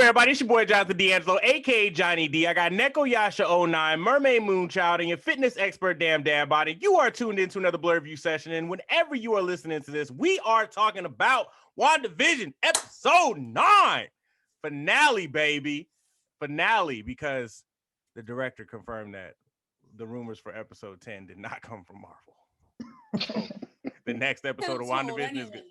everybody? It's your boy Jonathan D'Angelo, aka Johnny D. I got Neko Yasha 09, Mermaid Moonchild, and your fitness expert Damn Dad Body. You are tuned into another Blur Review session, and whenever you are listening to this, we are talking about WandaVision episode 9 finale, baby. Finale, because the director confirmed that the rumors for episode 10 did not come from Marvel. So, the next episode of WandaVision is good.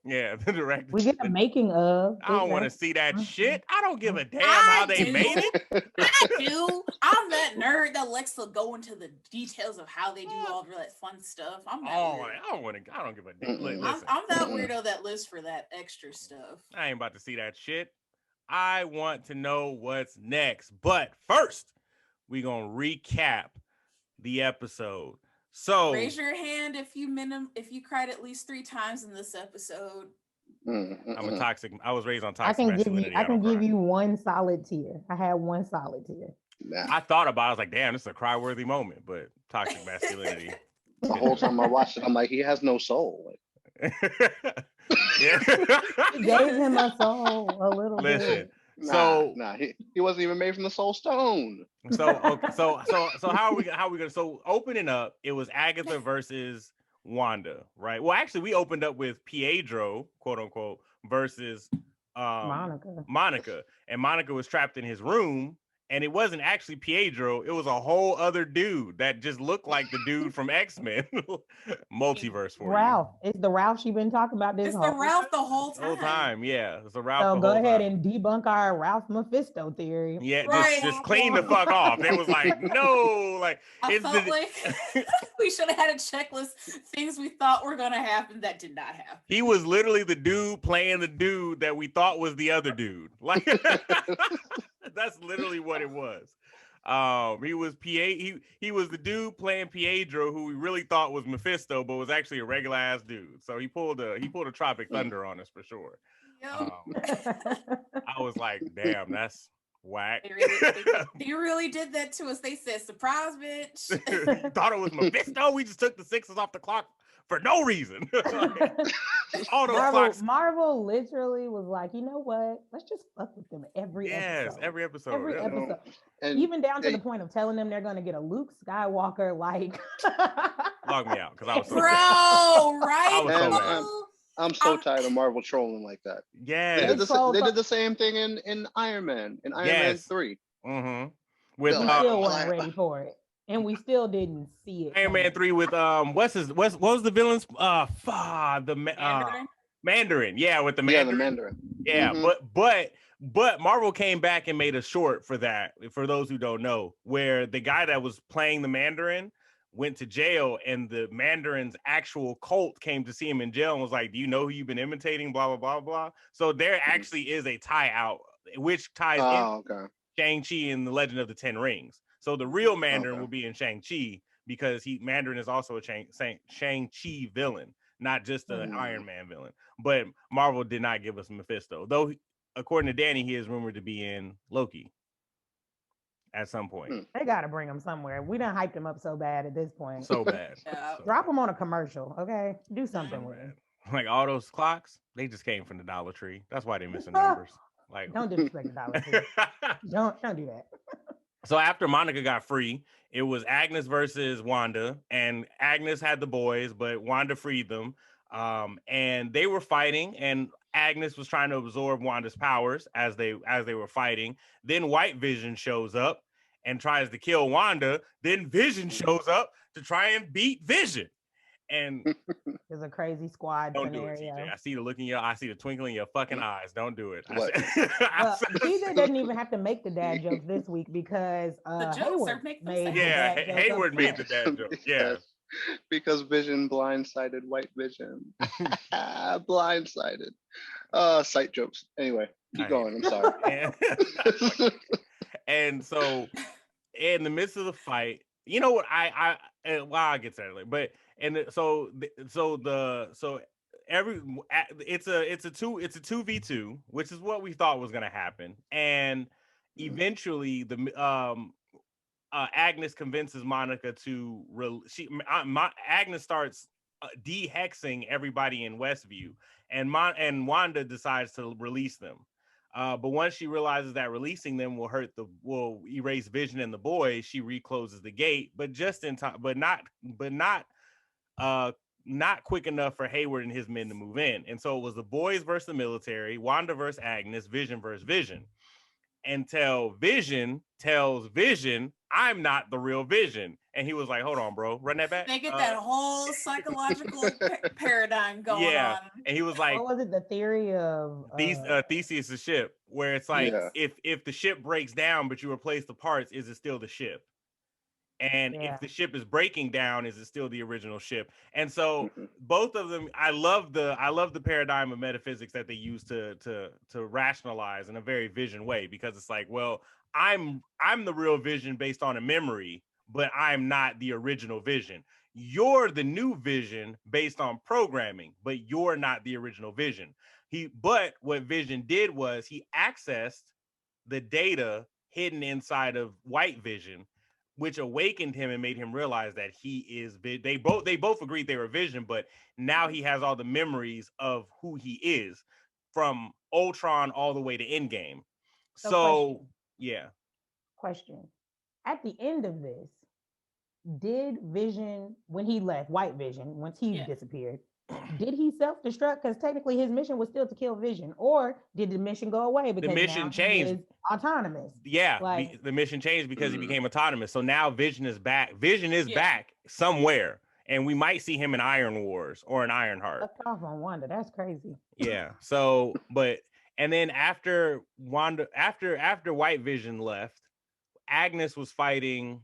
Yeah, the director. We get a making of. I don't want to see that shit. I don't give a damn how they made it. I do. I'm that nerd that likes to go into the details of how they do all that fun stuff. I'm that weirdo. I don't give a damn. I'm that weirdo that lives for that extra stuff. I ain't about to see that shit. I want to know what's next. But first, we're going to recap the episode. So raise your hand if you cried at least 3 times in this episode. I'm a toxic. I was raised on toxic masculinity. I can give you one solid tier. I had one solid tier. Nah. I thought about it. I was like, damn, this is a cry-worthy moment, but toxic masculinity. The whole time I watched it, I'm like, he has no soul. Yeah. He gave him a soul a little bit. He wasn't even made from the soul stone. So how are we gonna? So opening up, it was Agatha versus Wanda, right? Well, actually, we opened up with Pietro, quote unquote, versus Monica, and Monica was trapped in his room. And it wasn't actually Pietro. It was a whole other dude that just looked like the dude from X-Men. Multiverse for Ralph. It's the Ralph she's been talking about this whole Ralph the whole time. Yeah. It's the Ralph. So go ahead and debunk our Ralph Mephisto theory. Yeah, just clean the fuck off. It was like, no, like I felt like we should have had a checklist, things we thought were gonna happen that did not happen. He was literally the dude playing the dude that we thought was the other dude. Like that's literally what it was. He was he was the dude playing Pietro, who we really thought was Mephisto, but was actually a regular ass dude. So he pulled a Tropic Thunder on us for sure. I was like, damn, that's whack. They really did that to us. They said, surprise, bitch. Thought it was Mephisto. We just took the 6s off the clock for no reason. All those clocks. Marvel literally was like, you know what? Let's just fuck with them every episode. Every episode. Every episode. And even down to the point of telling them they're going to get a Luke Skywalker, like. Log me out, because I was so right? I was so mad. I'm so tired of Marvel trolling like that. Yeah. They did the same thing in Iron Man, in Iron Man 3. Mm-hmm. We still weren't ready for it. And we still didn't see it. Iron Man 3 with what was the villain's Mandarin. Yeah, with the Mandarin. Yeah, the Mandarin. Yeah, mm-hmm. but Marvel came back and made a short for that, for those who don't know, where the guy that was playing the Mandarin went to jail, and the Mandarin's actual cult came to see him in jail and was like, do you know who you've been imitating? Blah, blah, blah, blah. So there actually is a tie out, which ties in Shang-Chi and the Legend of the Ten Rings. So the real Mandarin will be in Shang-Chi, because Mandarin is also a Shang-Chi villain, not just an Iron Man villain. But Marvel did not give us Mephisto, though according to Danny, he is rumored to be in Loki at some point. They got to bring him somewhere. We done hyped him up so bad at this point. So bad. Drop him on a commercial, okay? Do something with him. Like all those clocks, they just came from the Dollar Tree. That's why they're missing numbers. Like, don't disrespect the Dollar Tree. Don't do that. So after Monica got free, it was Agnes versus Wanda, and Agnes had the boys, but Wanda freed them. And they were fighting, and Agnes was trying to absorb Wanda's powers as they were fighting. Then White Vision shows up and tries to kill Wanda. Then Vision shows up to try and beat Vision. And it's a crazy squad scenario. Do it, TJ. I see the look in I see the twinkle in your fucking eyes. Don't do it. TJ doesn't even have to make the dad jokes this week, because Hayward made Hayward made the dad joke. Yeah. Because Vision blindsided White Vision. Blindsided. Sight jokes. Anyway, keep going. I'm sorry. And so in the midst of the fight, you know what, I'll get to that later, but it's a 2v2, which is what we thought was going to happen. And eventually Agnes convinces Monica to Agnes starts de-hexing everybody in Westview, and Wanda decides to release them. But once she realizes that releasing them will erase Vision and the boys, she recloses the gate, but just in time, uh not quick enough for Hayward and his men to move in. And so it was the boys versus the military, Wanda versus Agnes, Vision versus Vision. Until Vision tells Vision, I'm not the real Vision. And he was like, hold on, bro, run that back. They get that whole psychological paradigm going on. And he was like, what was it? The theory of Theseus' ship, where it's like, if the ship breaks down, but you replace the parts, is it still the ship? And if the ship is breaking down, is it still the original ship? And so both of them, I love the paradigm of metaphysics that they use to rationalize in a very Vision way, because it's like, well, I'm the real Vision based on a memory, but I'm not the original Vision. You're the new Vision based on programming, but you're not the original Vision. But what Vision did was he accessed the data hidden inside of White Vision, which awakened him and made him realize that he is. They both agreed they were Vision, but now he has all the memories of who he is from Ultron all the way to Endgame. So Question. At the end of this, did Vision, when he left, White Vision, once he disappeared, did he self-destruct? Because technically his mission was still to kill Vision, or did the mission go away because the mission changed? He is autonomous. Yeah, the mission changed because he became autonomous. So now Vision is back. Vision is back somewhere, and we might see him in Iron Wars or in Ironheart. That's off on Wanda. That's crazy. Yeah. So, and then after Wanda, after White Vision left, Agnes was fighting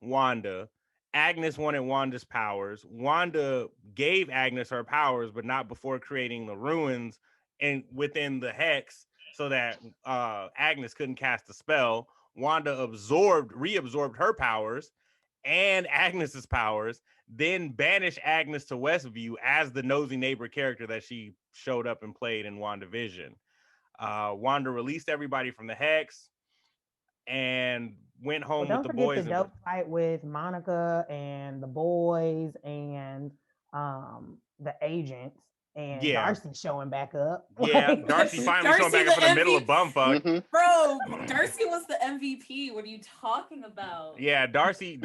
Wanda. Agnes wanted Wanda's powers. Wanda gave Agnes her powers, but not before creating the ruins and within the hex, so that Agnes couldn't cast a spell. Wanda reabsorbed her powers and Agnes's powers, then banished Agnes to Westview as the nosy neighbor character that she showed up and played in WandaVision. Wanda released everybody from the hex and went home with the boys. Don't forget the dope fight with Monica and the boys and the agents and Darcy showing back up. Yeah, Darcy finally showing back up in the middle of bumfuck. Bro, Darcy was the MVP. What are you talking about? Yeah, Darcy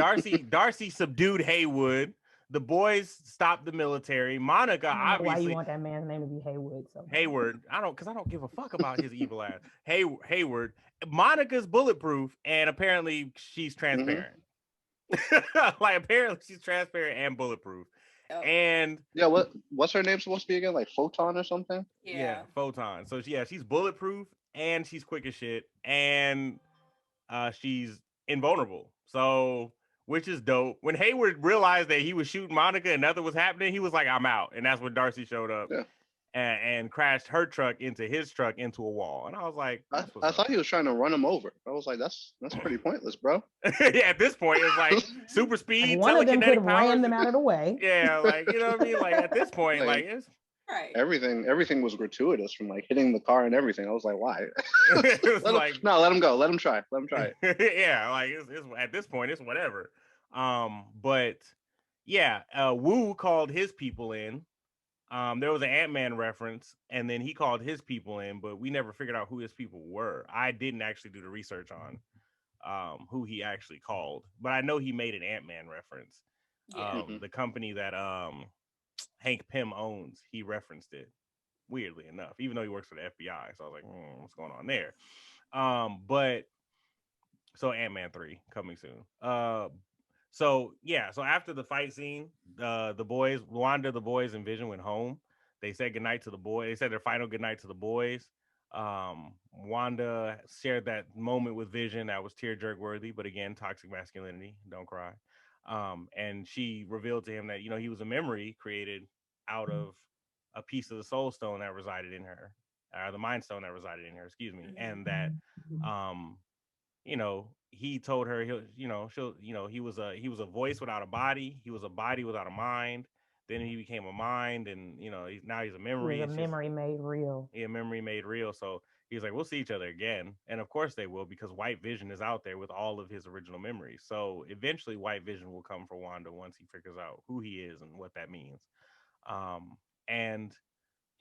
subdued Haywood. The boys stopped the military. Monica, obviously. Why you want that man's name to be Haywood? So Hayward. Because I don't give a fuck about his evil ass. Hayward. Monica's bulletproof, and apparently she's transparent. Like, apparently she's transparent and bulletproof. Oh. And what's her name supposed to be again? Like Photon or something? Yeah, Photon. So she's bulletproof and she's quick as shit, and she's invulnerable. So, which is dope. When Hayward realized that he was shooting Monica and nothing was happening, he was like, I'm out. And that's when Darcy showed up and crashed her truck into his truck into a wall. And I was like, I thought he was trying to run him over. I was like, that's pretty pointless, bro. Yeah, at this point, it's like super speed, one of them could have ran them out of the way. Yeah, like, you know what I mean? Like, at this point, like it's right. Everything was gratuitous, from like hitting the car and everything. I was like, why? Let him go. Let him try. Yeah, like it's at this point, it's whatever. But yeah, Wu called his people in. There was an Ant-Man reference, and then he called his people in, but we never figured out who his people were. I didn't actually do the research on who he actually called, but I know he made an Ant-Man reference. The company that Hank Pym owns, he referenced it, weirdly enough, even though he works for the FBI. So I was like, what's going on there? But so Ant-Man 3 coming soon. So after the fight scene, the boys, Wanda, the boys, and Vision went home. They said goodnight to the boys. They said their final goodnight to the boys. Wanda shared that moment with Vision that was tear-jerk worthy, but again, toxic masculinity, don't cry. And she revealed to him that, he was a memory created out of a piece of the soul stone that resided in her, the mind stone that resided in her, excuse me. And that, he told her he was a voice without a body. He was a body without a mind. Then he became a mind, and now he's a memory. He was a memory made real. Yeah, memory made real. So he's like, we'll see each other again, and of course they will, because White Vision is out there with all of his original memories. So eventually, White Vision will come for Wanda once he figures out who he is and what that means. And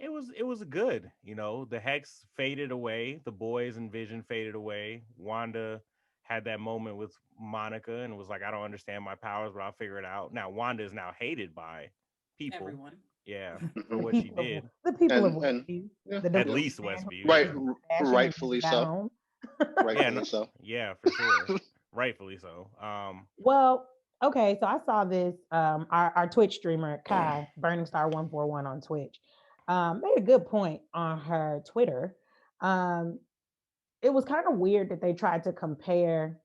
It was good. You know, the hex faded away, the boys and Vision faded away. Wanda had that moment with Monica and was like, I don't understand my powers, but I'll figure it out. Now Wanda is now hated by people. Everyone. Yeah, for The what she people did. Of, the people of And Westview, yeah, the At divorced least man who Westview. took right, Yeah. his fashion and rightfully got so. home. Yeah, Rightfully so. yeah, for sure. Rightfully so. Well, okay, so I saw this. Our Twitch streamer Kai Burning Star 141 on Twitch made a good point on her Twitter. It was kind of weird that they tried to compare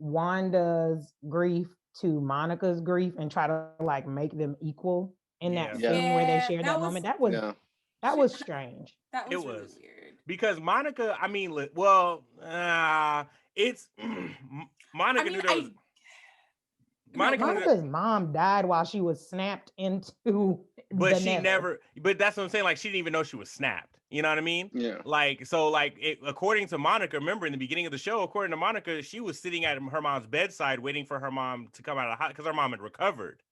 Wanda's grief to Monica's grief and try to like make them equal in that Yeah. scene where they Yeah, shared that that was moment. That was strange. that was It really was. weird. Because Monica, I mean, well, it's Monica knew there was. Monica knew Monica's mom died while she was snapped into but the she nether. never, but that's what I'm saying. Like, she didn't even know she was snapped. You know what I mean? Yeah. Like, so, like, according to Monica, remember in the beginning of the show, according to Monica, she was sitting at her mom's bedside waiting for her mom to come out of the hospital because her mom had recovered.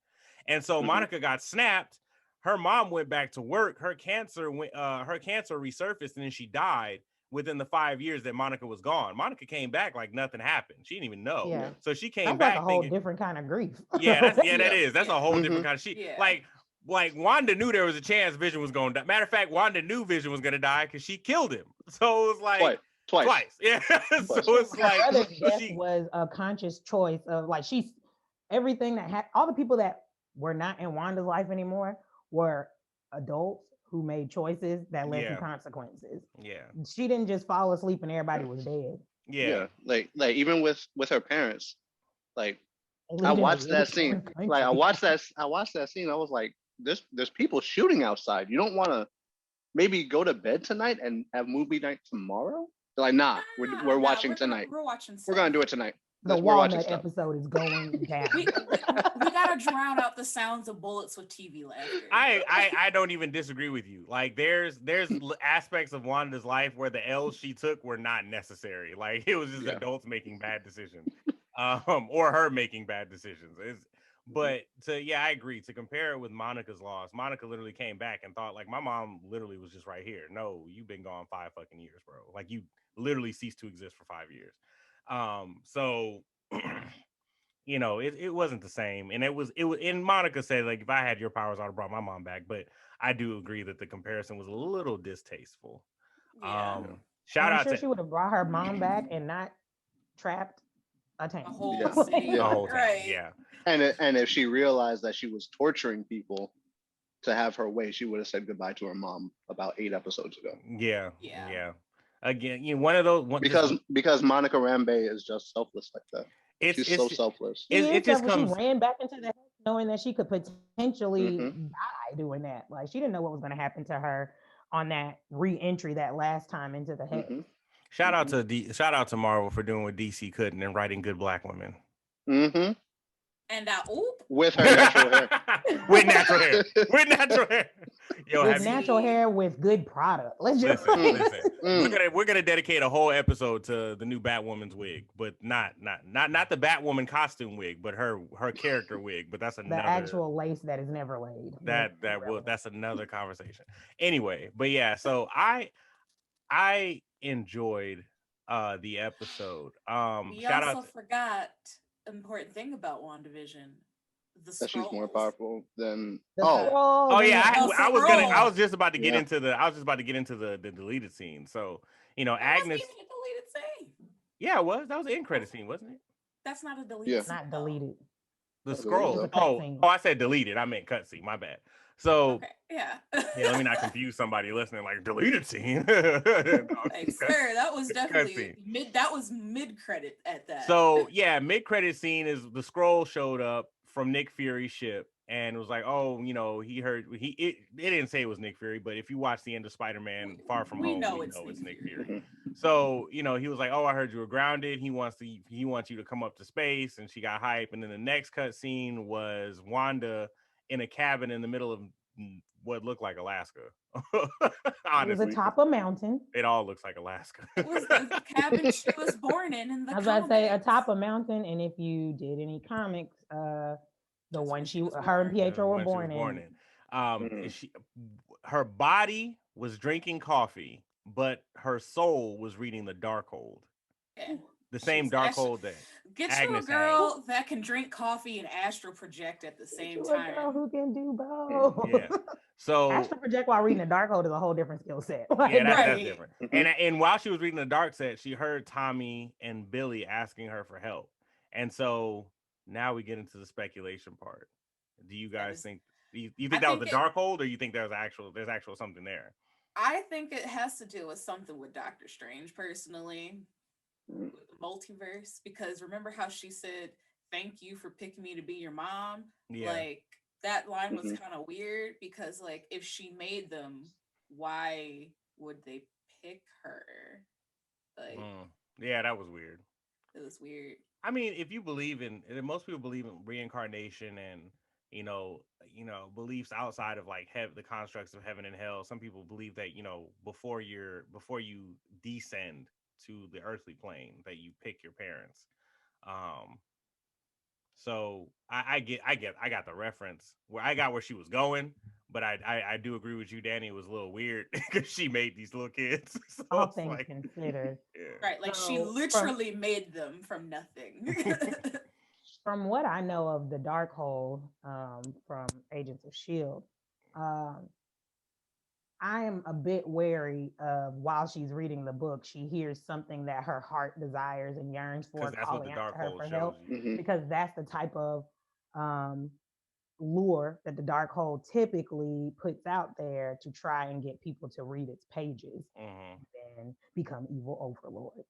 And so Monica got snapped. Her mom went back to work. Her cancer resurfaced, and then she died within the 5 years that Monica was gone. Monica came back like nothing happened. She didn't even know. Yeah. So she came That's back like a whole thinking, different kind of grief. yeah, that Yeah. is. That's a whole different kind of shit. Yeah. Like Wanda knew there was a chance Vision was going to die. Matter of fact, Wanda knew Vision was going to die because she killed him. So it was like twice. Yeah. So it's Her like brother's death was a conscious choice of like everything that happened. All the people that were not in Wanda's life anymore were adults who made choices that led to consequences. Yeah. She didn't just fall asleep and everybody was dead. Yeah. Like even with her parents, like I watched that scene. Like I watched that scene. I was like, there's people shooting outside. You don't want to maybe go to bed tonight and have movie night tomorrow? They're like, nah, we're watching tonight. We're watching. We're gonna do it tonight. The Walnut episode is going down. we gotta drown out the sounds of bullets with TV laughter. I don't even disagree with you. Like there's aspects of Wanda's life where the L's she took were not necessary. Like it was just adults making bad decisions, or her making bad decisions. But I agree. To compare it with Monica's loss, Monica literally came back and thought like my mom literally was just right here. No, you've been gone 5 fucking years, bro. Like you literally ceased to exist for 5 years. So you know, it wasn't the same. And it was and Monica said, like, if I had your powers, I'd have brought my mom back. But I do agree that the comparison was a little distasteful. Yeah. Shout out to she would have brought her mom back and not trapped a tank. A whole Yeah. city. the whole time. Right. Yeah. And if she realized that she was torturing people to have her way, she would have said goodbye to her mom about 8 episodes ago. Yeah. Yeah. Yeah. Again, you know, one of those because Monica Rambeau is just selfless like that. She's so selfless. It just comes. She ran back into the house knowing that she could potentially die doing that. Like she didn't know what was going to happen to her on that re-entry that last time into the hex. Shout out to Marvel for doing what DC couldn't and writing good black women. Mm-hmm. And with her natural hair. With natural hair. With natural hair. Yo, with natural hair with good product. Let's just listen. We're gonna dedicate a whole episode to the new Batwoman's wig, but not the Batwoman costume wig, but her character wig. But that's another the actual lace that is never laid. That's another conversation. Anyway, but yeah, so I enjoyed the episode. We also forgot an important thing about WandaVision. That she's more powerful than I was just about to get into the deleted scene. So Agnes. Wasn't even a deleted scene. Yeah, it was. That was an end credit scene, wasn't it? That's not a deleted scene. Not deleted. The scroll. Oh, I said deleted. I meant cutscene. My bad. So let me not confuse somebody listening. Like deleted scene. Sir, that was definitely mid credit at that. So mid credit scene is the scroll showed up from Nick Fury's ship and it was like, oh, he heard it didn't say it was Nick Fury, but if you watch the end of SpiderMan Far From Home, we know it's Nick Fury. So he was like, oh, I heard you were grounded. He wants you to come up to space, and she got hype. And then the next cut scene was Wanda in a cabin in the middle of what looked like Alaska. Honestly, it was atop a mountain. It all looks like Alaska. It was the cabin she was born in the I was about to say atop a mountain, and if you did any comics, the one her and Pietro were born in. her body was drinking coffee, but her soul was reading the Darkhold. Yeah. The same Darkhold that get Agnes you a girl that can drink coffee and astral project at the same time. A girl who can do both. Yeah. So astral project while reading the Darkhold is a whole different skill set. Like, yeah, that's different. And while she was reading the Dark set, she heard Tommy and Billy asking her for help, and so now we get into the speculation part. Do you guys think? You think that was the Darkhold, or you think there's actual something there? I think it has to do with something with Doctor Strange, personally. Multiverse, because remember how she said thank you for picking me to be your mom. Like that line was kind of weird, because like if she made them, why would they pick her? Like yeah, that was weird. It was weird. I mean, if you believe in, most people believe in reincarnation and beliefs outside of like the constructs of heaven and hell. Some people believe that before you descend to the earthly plane, that you pick your parents. So I got the reference where she was going, but I do agree with you, Danny. It was a little weird because she made these little kids. So all things considered, right? Like she literally made them from nothing. From what I know of the Darkhold from Agents of S.H.I.E.L.D., I am a bit wary of, while she's reading the book, she hears something that her heart desires and yearns for, calling out to her for help. Because that's the type of lure that the Darkhold typically puts out there to try and get people to read its pages and become evil overlords.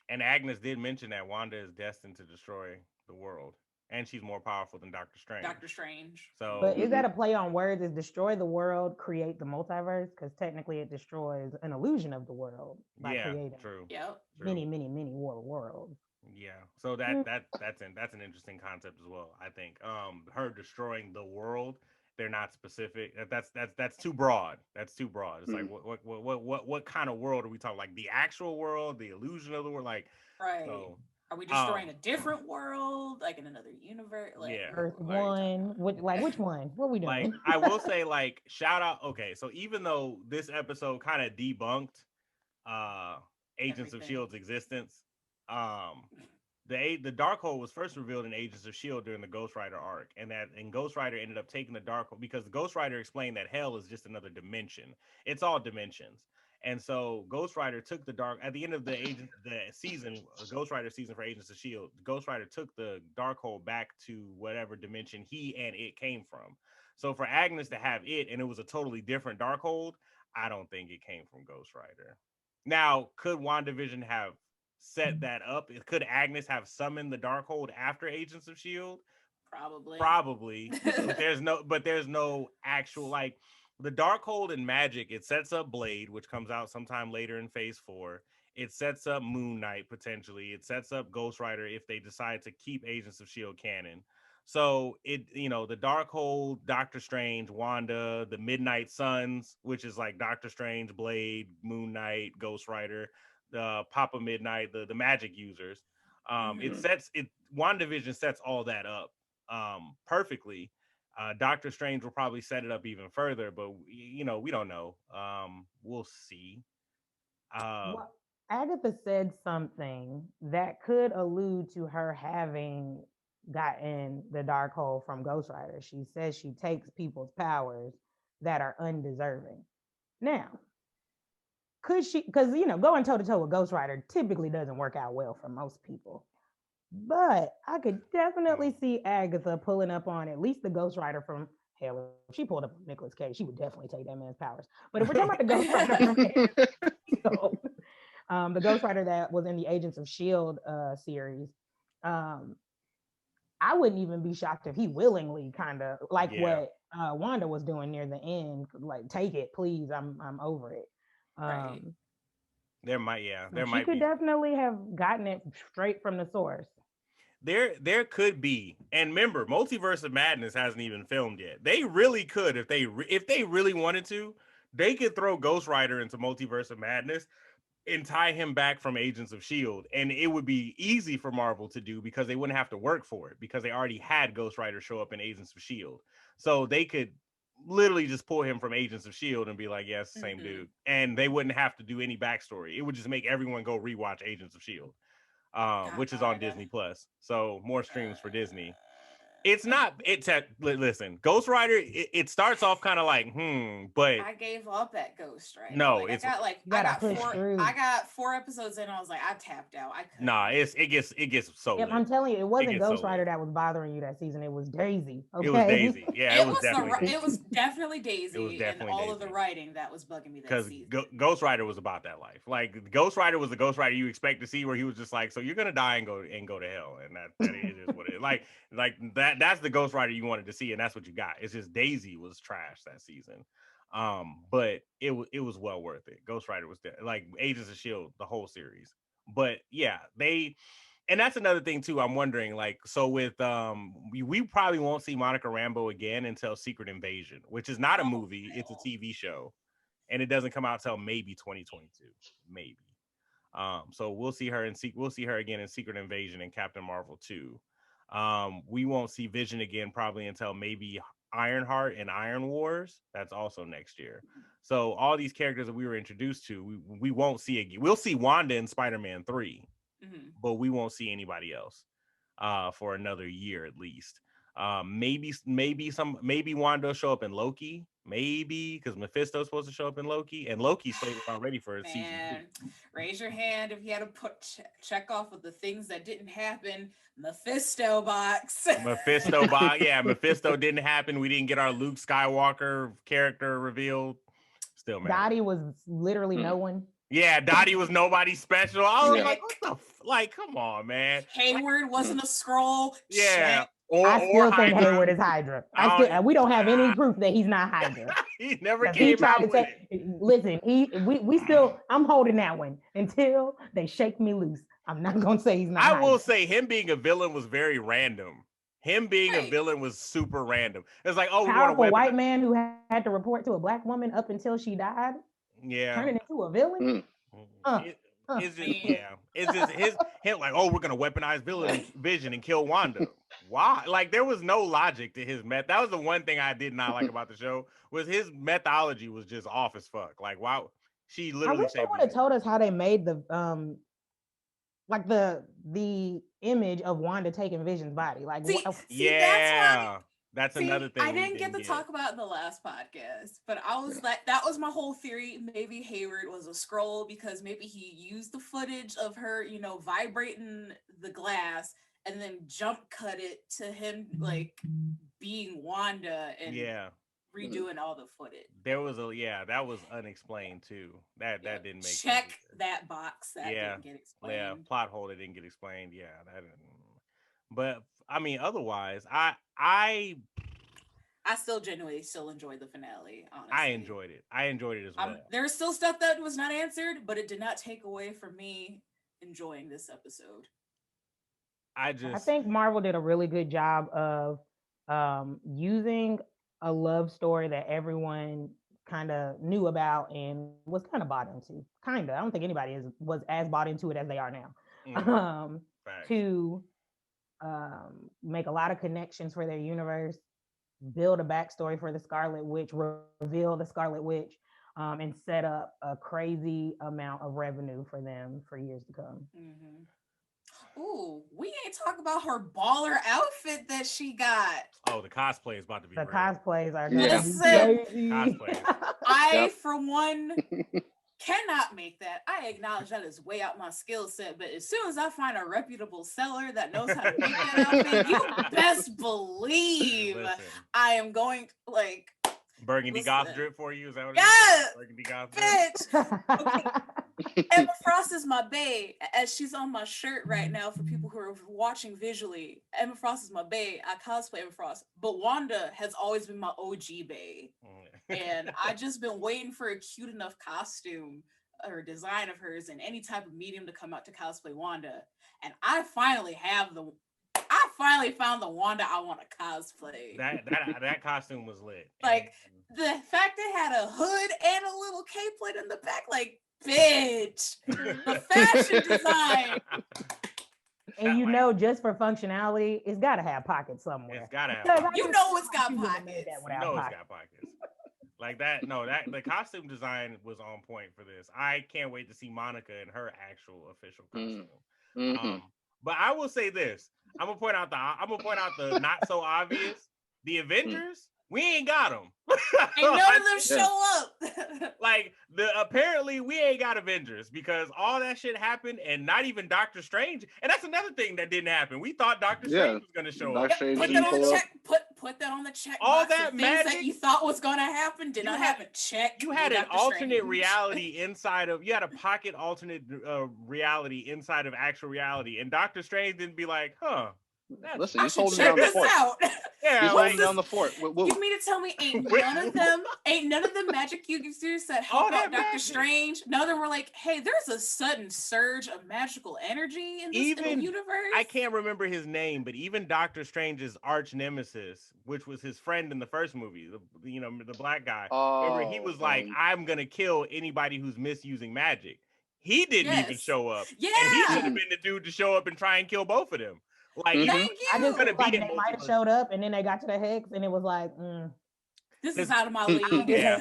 And Agnes did mention that Wanda is destined to destroy the world, and she's more powerful than Doctor Strange. So, but is that a play on words? Is destroy the world, create the multiverse? Because technically, it destroys an illusion of the world by creating many worlds. Yeah, so that's an interesting concept as well. I think her destroying the world. They're not specific. That's too broad. That's too broad. It's like what kind of world are we talking? Like the actual world, the illusion of the world, like right. So, are we destroying a different world, like in another universe? Like Earth One. Which one? What are we doing? Like I will say, like shout out. Okay, so even though this episode kind of debunked Agents of S.H.I.E.L.D.'s existence, the Darkhold was first revealed in Agents of S.H.I.E.L.D. during the Ghost Rider arc, and Ghost Rider ended up taking the Darkhold because the Ghost Rider explained that hell is just another dimension. It's all dimensions. And so Ghost Rider took at the end of the Ghost Rider season for Agents of S.H.I.E.L.D., Ghost Rider took the Darkhold back to whatever dimension he and it came from. So for Agnes to have it, and it was a totally different Darkhold, I don't think it came from Ghost Rider. Now, could WandaVision have set that up? Could Agnes have summoned the Darkhold after Agents of S.H.I.E.L.D.? Probably. but there's no actual, like, the Darkhold in Magic. It sets up Blade, which comes out sometime later in Phase 4. It sets up Moon Knight potentially. It sets up Ghost Rider if they decide to keep Agents of S.H.I.E.L.D. canon. So the Darkhold, Doctor Strange, Wanda, the Midnight Suns, which is like Doctor Strange, Blade, Moon Knight, Ghost Rider, the Papa Midnight, the magic users. WandaVision sets all that up perfectly. Doctor Strange will probably set it up even further, but we don't know. We'll see. Agatha said something that could allude to her having gotten the Darkhold from Ghost Rider. She says she takes people's powers that are undeserving. Now, could she, because going toe to toe with Ghost Rider typically doesn't work out well for most people, but I could definitely see Agatha pulling up on at least the Ghost Rider from hell. If she pulled up on Nicolas Cage, she would definitely take that man's powers. But if we're talking about the Ghost Rider from the Ghost Rider that was in the Agents of S.H.I.E.L.D. Series, I wouldn't even be shocked if he willingly kind of what Wanda was doing near the end, like, take it, please, I'm over it. Right. There might she could definitely have gotten it straight from the source. There could be, and remember, Multiverse of Madness hasn't even filmed yet. They really could, if they really wanted to, they could throw Ghost Rider into Multiverse of Madness and tie him back from Agents of S.H.I.E.L.D. And it would be easy for Marvel to do because they wouldn't have to work for it because they already had Ghost Rider show up in Agents of S.H.I.E.L.D. So they could literally just pull him from Agents of S.H.I.E.L.D. and be like, yeah, it's the same dude. And they wouldn't have to do any backstory. It would just make everyone go rewatch Agents of S.H.I.E.L.D., which is on Disneyplus. So more streams for Disney. It's not. Listen, Ghost Rider. It starts off kind of like, but I gave up at Ghost Rider. No, like, it's I got 4 episodes in. And I was like, I tapped out. I couldn't. Nah, it gets so. Yep, I'm telling you, it wasn't Ghost Rider that was bothering you that season. It was Daisy. Okay? It was Daisy. Yeah, it was definitely. It was definitely Daisy. It was definitely and all Daisy. of the writing that was bugging me that season. Ghost Rider was about that life. Like Ghost Rider was the Ghost Rider you expect to see, where he was just like, so you're gonna die and go to hell, and that is what it is. Like that's the Ghost Rider you wanted to see, and that's what you got. It's just Daisy was trash that season. But it was well worth it. Ghost Rider was like Agents of S.H.I.E.L.D., the whole series. But yeah, and that's another thing too. I'm wondering, like, so with we probably won't see Monica Rambeau again until Secret Invasion, which is not a movie, it's a TV show, and it doesn't come out till maybe 2022, maybe. So we'll see her again in Secret Invasion and Captain Marvel 2. We won't see Vision again probably until maybe Ironheart and Iron Wars. That's also next year. So all these characters that we were introduced to, we won't see again. We'll see Wanda in SpiderMan 3, but we won't see anybody else for another year at least. Maybe Wanda will show up in Loki, maybe, because Mephisto's supposed to show up in Loki, and Loki's slated already for season 2. Raise your hand if you had to check off of the things that didn't happen. Mephisto box. Yeah, Mephisto didn't happen. We didn't get our Luke Skywalker character revealed. Still, man. Dottie was literally no one. Yeah, Dottie was nobody special. I was like, what the come on, man. Hayward wasn't a Scroll. Yeah. I still think Hayward is Hydra. We don't have any proof that he's not Hydra. He never came out with it. Listen, we still, I'm holding that one until they shake me loose. I'm not going to say he's not Hydra. I will say him being a villain was very random. Him being a villain was super random. It's like, powerful white man who had to report to a black woman up until she died. Yeah. Turning into a villain? It's just him like, we're gonna weaponize Vision and kill Wanda. Why? Like, there was no logic to his meth. That was the one thing I did not like about the show, was his methodology was just off as fuck. Like, why she literally? I wish they would have told us how they made the like the image of Wanda taking Vision's body. Like, that's another thing I didn't get to talk about in the last podcast, but I was like, that was my whole theory. Maybe Hayward was a Scroll because maybe he used the footage of her, vibrating the glass and then jump cut it to him like being Wanda and redoing all the footage. There was that was unexplained too. That didn't make check that box. That didn't get explained. Yeah, plot hole that didn't get explained. Yeah, that didn't. But I mean, otherwise, I still genuinely enjoyed the finale. Honestly, I enjoyed it as well. There was still stuff that was not answered, but it did not take away from me enjoying this episode. I think Marvel did a really good job of using a love story that everyone kind of knew about and was kind of bought into. I don't think anybody was as bought into it as they are now. To make a lot of connections for their universe, build a backstory for the Scarlet Witch, reveal the Scarlet Witch, and set up a crazy amount of revenue for them for years to come. Ooh, we ain't talk about her baller outfit that she got. Oh, the cosplay is about to be cosplays are crazy. I, for one, cannot make that. I acknowledge that is way out my skill set, but as soon as I find a reputable seller that knows how to make that outfit, you best believe I am going Burgundy goth drip for you. Is that what it is? Burgundy goth drip. Okay. Emma Frost is my bae, as she's on my shirt right now. For people who are watching visually, Emma Frost is my bae. I cosplay Emma Frost, but Wanda has always been my OG bae. And I just been waiting for a cute enough costume or design of hers in any type of medium to come out to cosplay Wanda. And I finally found the Wanda I want to cosplay. That costume was lit. Like, the fact it had a hood and a little capelet in the back, like, bitch. The fashion design. And you know, just for functionality, it's got to have pockets somewhere. It's got to have pockets. You know it's got pockets. You know it's got pockets. Like that, no, that the costume design was on point for this. I can't wait to see Monica in her actual official costume. But I will say this: I'm gonna point out the not so obvious. The Avengers, we ain't got them. Ain't none of them show up. Like apparently we ain't got Avengers because all that shit happened, and not even Doctor Strange. And that's another thing that didn't happen. We thought Doctor Strange was gonna show up. Put that on the check. Put that on the check. All box. that things magic that you thought was gonna happen did not happen. Check. You had an alternate reality inside of. You had a pocket alternate reality inside of actual reality, and Doctor Strange didn't be like, huh. Listen, he's holding down the fort. Yeah, he's holding down the fort. You mean to tell me ain't none of them magic users that helped out Doctor Strange? None of them were like, hey, there's a sudden surge of magical energy in this universe. I can't remember his name, but even Doctor Strange's arch nemesis, which was his friend in the first movie, the black guy, where he was like, I'm gonna kill anybody who's misusing magic. He didn't even show up. Yeah. And he should have been the dude to show up and try and kill both of them. Like, I just feel like they might have showed up and then they got to the Hex and it was like, this is out of my league. Yeah,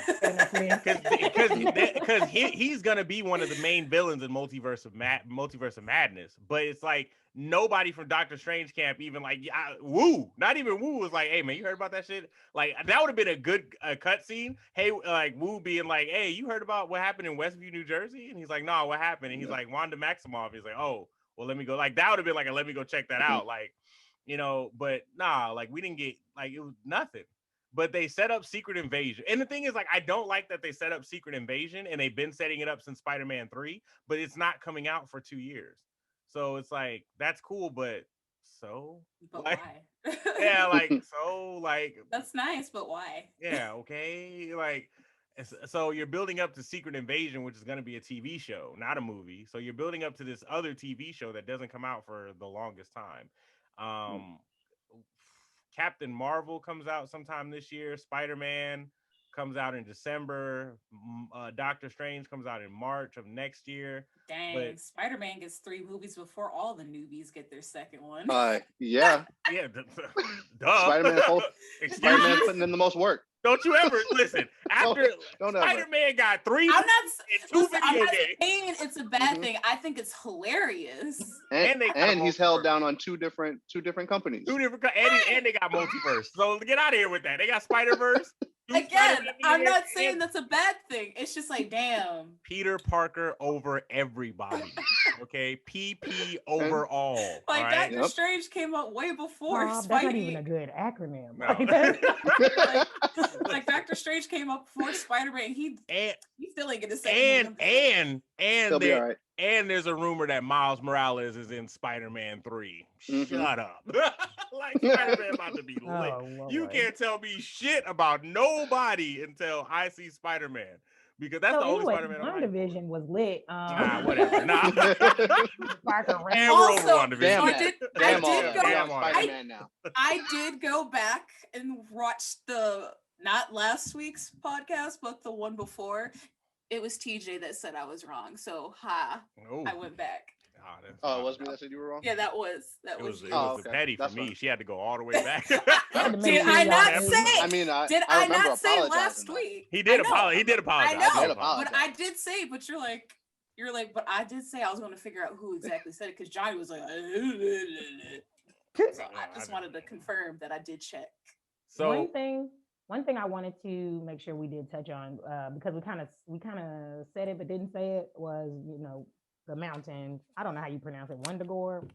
because he's gonna be one of the main villains in Multiverse of Madness. But it's like nobody from Doctor Strange camp even like Wu, not even Wu was like, hey man, you heard about that shit? Like that would have been a good cutscene. Hey, like Wu being like, hey, you heard about what happened in Westview, New Jersey? And he's like, no, what happened? And he's like, Wanda Maximoff. He's like, oh. Well, let me go. Like that would have been like let me go check that out. Like, but nah, like we didn't get like it was nothing. But they set up Secret Invasion. And the thing is, like, I don't like that they set up Secret Invasion and they've been setting it up since SpiderMan 3, but it's not coming out for 2 years. So it's like that's cool, but why? Yeah, like so like that's nice, but why? Yeah, okay. Like so you're building up to Secret Invasion, which is going to be a TV show, not a movie. So you're building up to this other TV show that doesn't come out for the longest time. Captain Marvel comes out sometime this year. Spider-Man comes out in December. Doctor Strange comes out in March of next year. Dang, Spider-Man gets 3 movies before all the newbies get their second one. Yeah. Yeah, duh. Spider-Man putting in the most work. Don't you ever listen. After Spider-Man got 3 I'm not saying it's a bad thing. I think it's hilarious. And he's held down on two different companies. And they got multiverse. So get out of here with that. They got Spider-Verse. Again, I'm not saying that's a bad thing. It's just like, damn. Peter Parker over everybody. Okay, PP over all. Like right? Doctor Strange came up way before Spidey. That's not even a good acronym. No. like Doctor Strange came up before Spider-Man. He still ain't gonna say. And there's a rumor that Miles Morales is in Spider-Man 3. Shut up. Like Spider-Man about to be lit. You can't tell me shit about nobody until I see Spider-Man. Because that's the only Spider-Man I like. WandaVision was lit. Whatever. And we're over WandaVision. I did go back and watch not last week's podcast, but the one before. It was TJ that said I was wrong. So, I went back. Oh, it was me that said you were wrong? Yeah, that was It was petty for me. She had to go all the way back. Did I not say? I not say last week? He did apologize. I know, but I did say. But you're like, but I did say I was going to figure out who exactly said it because Johnny was like. So I just wanted to confirm that I did check. So one thing I wanted to make sure we did touch on because we kind of said it but didn't say it was the mountain. I don't know how you pronounce it. Wundagore,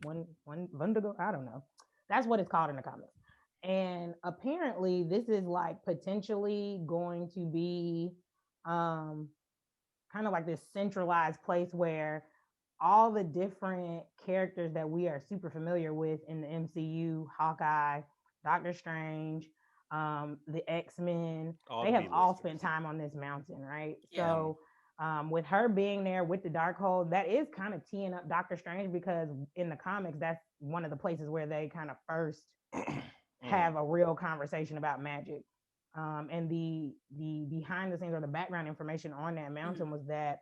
I don't know. That's what it's called in the comics. And apparently this is like potentially going to be kind of like this centralized place where all the different characters that we are super familiar with in the MCU, Hawkeye, Doctor Strange, the X-Men, they have all spent time on this mountain, right? Yeah. So with her being there with the Darkhold, that is kind of teeing up Doctor Strange because in the comics, that's one of the places where they kind of first have a real conversation about magic. And the behind the scenes or the background information on that mountain was that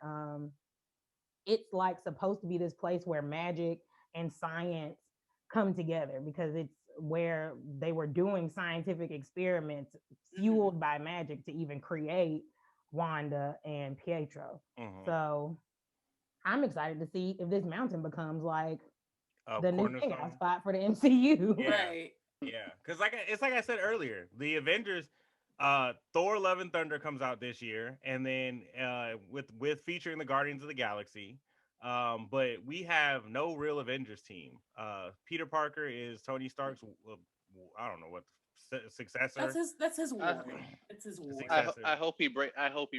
it's like supposed to be this place where magic and science come together because it's where they were doing scientific experiments fueled by magic to even create Wanda and Pietro. So I'm excited to see if this mountain becomes like the new hangout spot for the MCU. Right. Yeah, because it's like I said earlier, the Avengers, Thor: Love and Thunder comes out this year, and then with featuring the Guardians of the Galaxy. But we have no real Avengers team. Peter Parker is Tony Stark's. I don't know what successor. That's his war. It's his war. I hope he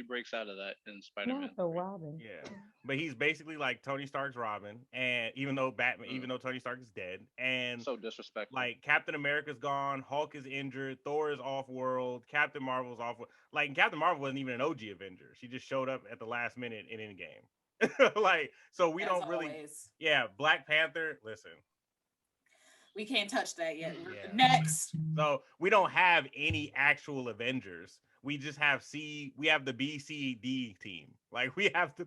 breaks out of that in Spider-Man. Not the Robin. Yeah, but he's basically like Tony Stark's Robin, and even though Tony Stark is dead, and so disrespectful. Like Captain America's gone, Hulk is injured, Thor is off world, Captain Marvel's off. Like Captain Marvel wasn't even an OG Avenger; she just showed up at the last minute in Endgame. Like, so we don't really. Always. Yeah, Black Panther. Listen. We can't touch that yet. Yeah. Next. So we don't have any actual Avengers. We just have we have the B, C, D team. Like we have the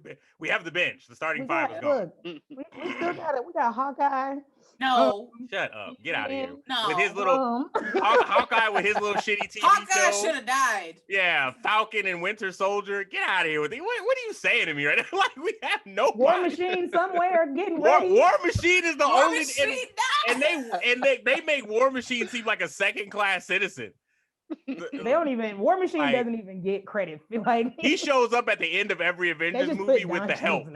bench. The starting five is gone. Look, we still got it. We got Hawkeye. No. Shut up. Get out of here. No. With his little Hawkeye with his little shitty TV Hawkeye show. should have died. Yeah, Falcon and Winter Soldier. Get out of here with it. What are you saying to me right now? Like we have no War Machine somewhere getting ready. War Machine is the War only Machine and they make War Machine seem like a second-class citizen. They don't even War Machine doesn't even get credit. Like he shows up at the end of every Avengers movie with the help.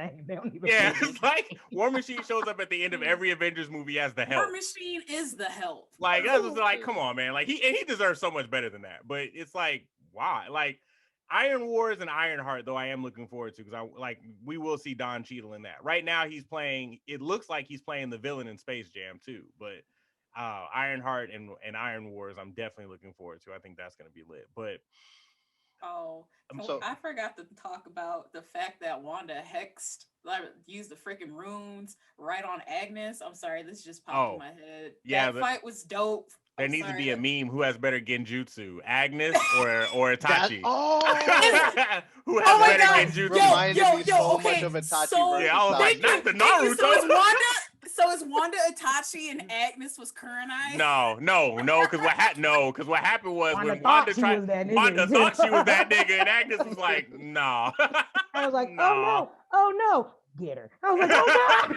Yeah, it's like War Machine shows up at the end of every Avengers movie as the help. War Machine is the help. Like that's just like, come on, man. Like he deserves so much better than that. But it's like, why? Like Iron Wars and Ironheart, though, I am looking forward to because we will see Don Cheadle in that. Right now, he's playing. It looks like he's playing the villain in Space Jam too, but. Ironheart and Iron Wars, I'm definitely looking forward to. I think that's going to be lit. But I forgot to talk about the fact that Wanda used the freaking runes right on Agnes. I'm sorry, this just popped in my head. Yeah, that fight was dope. There needs to be a meme. Who has better genjutsu, Agnes or Itachi? Who has better genjutsu? Reminded me so much of Itachi. Yeah, I was like, not the Naruto. So is Wanda Itachi and Agnes was Kurenai? No, because what happened was when Wanda thought she was that nigga, and Agnes was like, no. I was like, oh no, get her. I was like, oh God.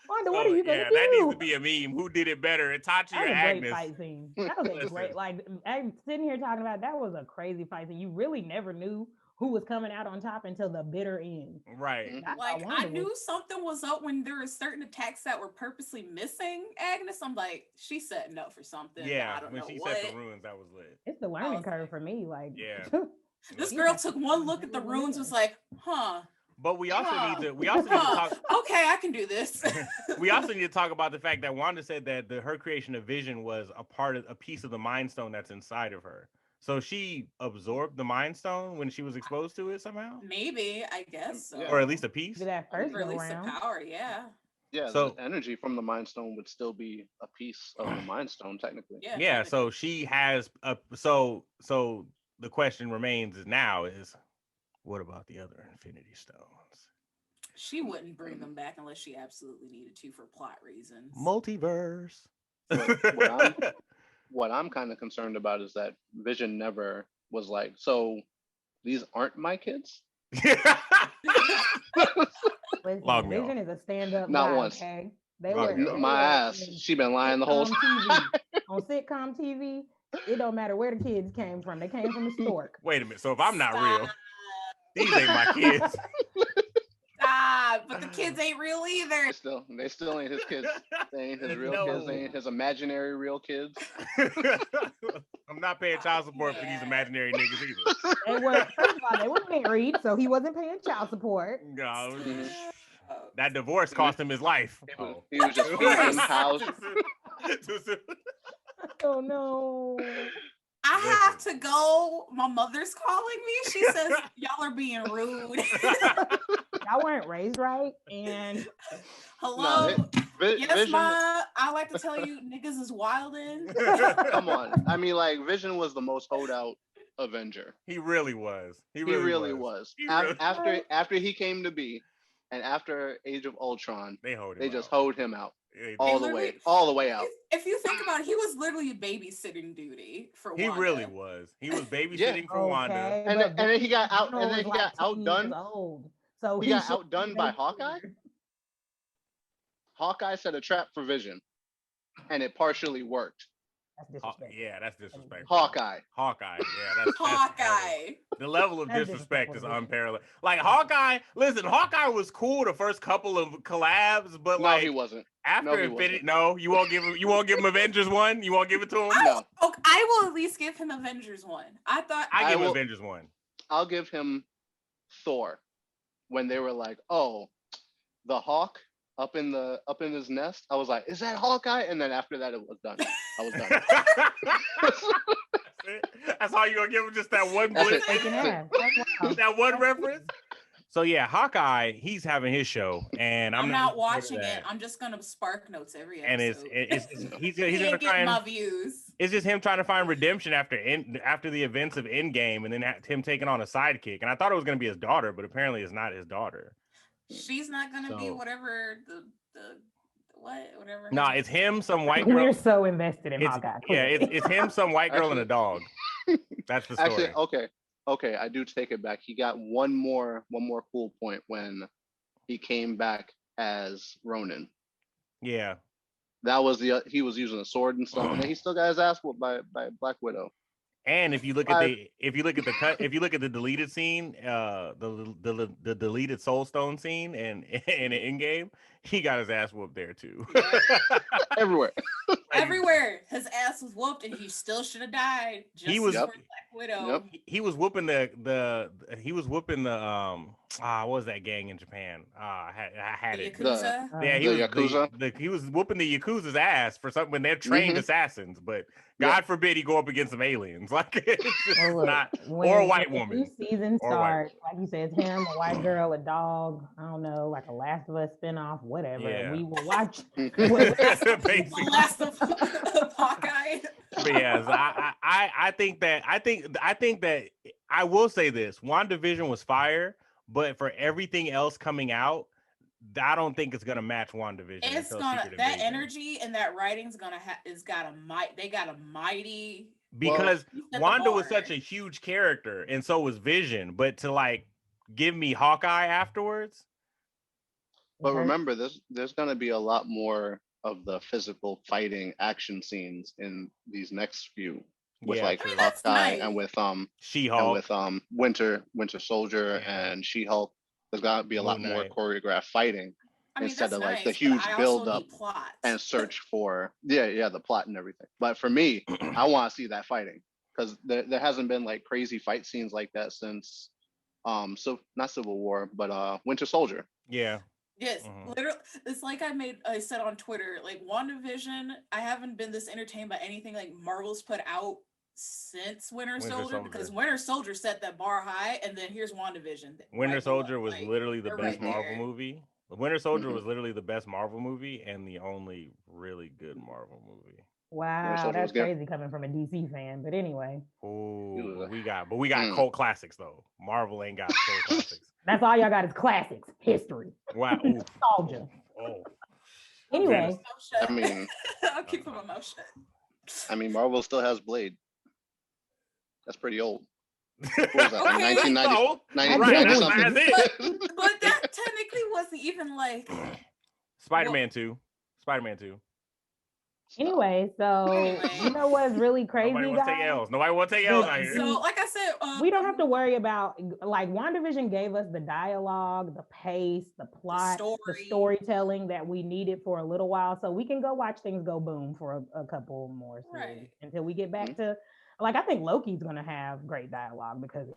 Wanda, what are you gonna do? That needs to be a meme. Who did it better, Itachi or Agnes? Great fight scene. That was a great. Like I'm sitting here talking about that was a crazy fight scene. You really never knew who was coming out on top until the bitter end. Right. Like I knew something was up when there were certain attacks that were purposely missing Agnes. I'm like, she's setting up for something. Yeah, I don't when know she what. set the runes, that was lit. It's the learning curve for me. Like, yeah. This girl took one look at the runes, was like, huh. But we also need to talk. Okay, I can do this. We also need to talk about the fact that Wanda said that her creation of Vision was a piece of the Mind Stone that's inside of her. So she absorbed the Mind Stone when she was exposed to it somehow. Maybe, I guess so. Or at least a piece. That first release of power, yeah. Yeah, so the energy from the Mind Stone would still be a piece of the Mind Stone, technically. Yeah. So she has so the question remains is what about the other Infinity Stones? She wouldn't bring them back unless she absolutely needed to for plot reasons. Multiverse. What I'm kind of concerned about is that Vision never was like, so these aren't my kids? Listen, Vision is a stand-up Not guy, once. okay? My ass. She been lying the whole time. On sitcom TV, it don't matter where the kids came from. They came from the stork. Wait a minute. So if I'm not real, these ain't my kids. But the kids ain't real either. They still ain't his kids. They ain't his real kids. They ain't his imaginary real kids. I'm not paying child support for these imaginary niggas either. First of all, they were married, so he wasn't paying child support. No, that divorce cost him his life. He was just feeding house. Oh no. I have to go. My mother's calling me. She says y'all are being rude. Y'all weren't raised right. And hello. Yes, Ma. I like to tell you, niggas is wildin'. Come on. I mean, like, Vision was the most holdout Avenger. He really was. He really was. After he came to be, and after Age of Ultron, they just hoed him out. all the way out. If you think about it, he was literally babysitting duty for Wanda. He really was. He was babysitting for Wanda. And then he got out. And then he got outdone. So he got outdone by Hawkeye. Hawkeye set a trap for Vision, and it partially worked. That's disrespect. Yeah, that's disrespect. Hawkeye. Yeah, that's Hawkeye. The level of disrespect is unparalleled. Like Hawkeye, listen, Hawkeye was cool the first couple of collabs, but no, he wasn't. After Infinity, no, you won't give him Avengers 1. You won't give it to him. No. I will at least give him Avengers 1. I give him Avengers 1. I'll give him Thor when they were like, oh, the Hawk up in his nest. I was like, is that Hawkeye? And then after that, it was done. I was done. That's all you're gonna give him, just that one blip, that one reference. So yeah, Hawkeye, he's having his show, and I'm not watching it. I'm just gonna spark notes every episode. And he's gonna try and my views. It's just him trying to find redemption after the events of Endgame, and then him taking on a sidekick. And I thought it was gonna be his daughter, but apparently it's not his daughter. She's not gonna be whatever whatever. Nah, it's him, some white girl. We're so invested in Hawkeye. Yeah, it's him, some white girl, and a dog. That's the story. Actually, okay, I do take it back. He got one more cool point when he came back as Ronin. Yeah. That was he was using a sword and stuff, and then he still got his ass whooped by Black Widow. And if you look at the deleted scene, the deleted Soul Stone scene and in the Endgame, he got his ass whooped there too. Everywhere his ass was whooped, and he still should have died. He was Black Widow. He was whooping the what was that gang in Japan? I had the it. Yakuza? He was whooping the Yakuza's ass for something when they're trained assassins, but God forbid he go up against some aliens. Like it's just not, or a white woman. New season starts, like you said, it's him, a white girl, a dog. I don't know, like a Last of Us spinoff, whatever. Yeah. We will watch. The Last of Hawkeye. But yes, I think that I will say this: WandaVision was fire, but for everything else coming out, I don't think it's gonna match WandaVision. It's gonna that energy and that writing's gonna they got a mighty, because Wanda was such a huge character and so was Vision, but to like give me Hawkeye afterwards. But remember, there's gonna be a lot more of the physical fighting action scenes in these next few with Hawkeye and with She-Hulk and with Winter Soldier and She-Hulk. There's got to be a lot more choreographed fighting instead of like the huge build up and search for the plot and everything. But for me, I want to see that fighting because there hasn't been like crazy fight scenes like that since so not Civil War, but Winter Soldier. Yeah. Yes, literally. It's like I said on Twitter, like WandaVision, I haven't been this entertained by anything like Marvel's put out since Winter Soldier, because Winter Soldier set that bar high, and then here's WandaVision. Winter Soldier was literally the best Marvel movie. Winter Soldier was literally the best Marvel movie and the only really good Marvel movie. Wow, that's crazy coming from a DC fan. But anyway. Oh, we got cult classics though. Marvel ain't got cult classics. That's all y'all got is classics, history. Wow. Nostalgia. Oh. Anyway. I mean, I'll keep my mouth shut. I mean, Marvel still has Blade. That's pretty old. What was that? Okay. 1990 something. But that technically wasn't even like Spider-Man 2. Anyway, so you know what's really crazy, Nobody wants to take L's out here. So, like I said, we don't have to worry about, like, WandaVision gave us the dialogue, the pace, the plot, the storytelling that we needed for a little while, so we can go watch things go boom for a couple more series until we get back to, like, I think Loki's gonna have great dialogue because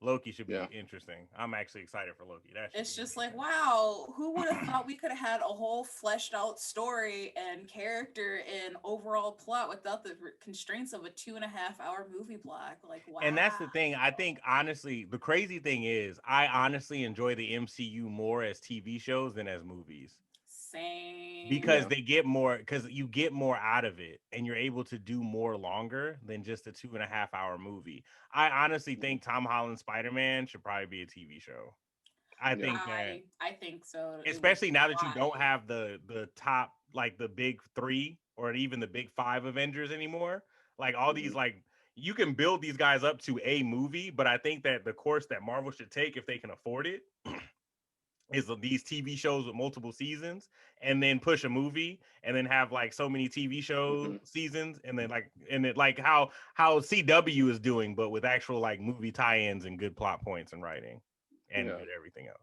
Loki should be interesting. I'm actually excited for Loki. It's just like, wow, who would have thought we could have had a whole fleshed out story and character and overall plot without the constraints of a 2.5-hour movie block? Like, wow. And that's the thing. I think, honestly, the crazy thing is I honestly enjoy the MCU more as TV shows than as movies. Same. Because they get more, because you get more out of it and you're able to do more longer than just a 2.5-hour movie. I honestly think Tom Holland's Spider-Man should probably be a TV show. I think I think so. Especially now that you don't have the top like the big 3 or even the big 5 Avengers anymore. Like all these, like you can build these guys up to a movie, but I think that the course that Marvel should take, if they can afford it, is these TV shows with multiple seasons, and then push a movie, and then have like so many TV show seasons, and then like how CW is doing, but with actual like movie tie-ins and good plot points and writing and good everything else.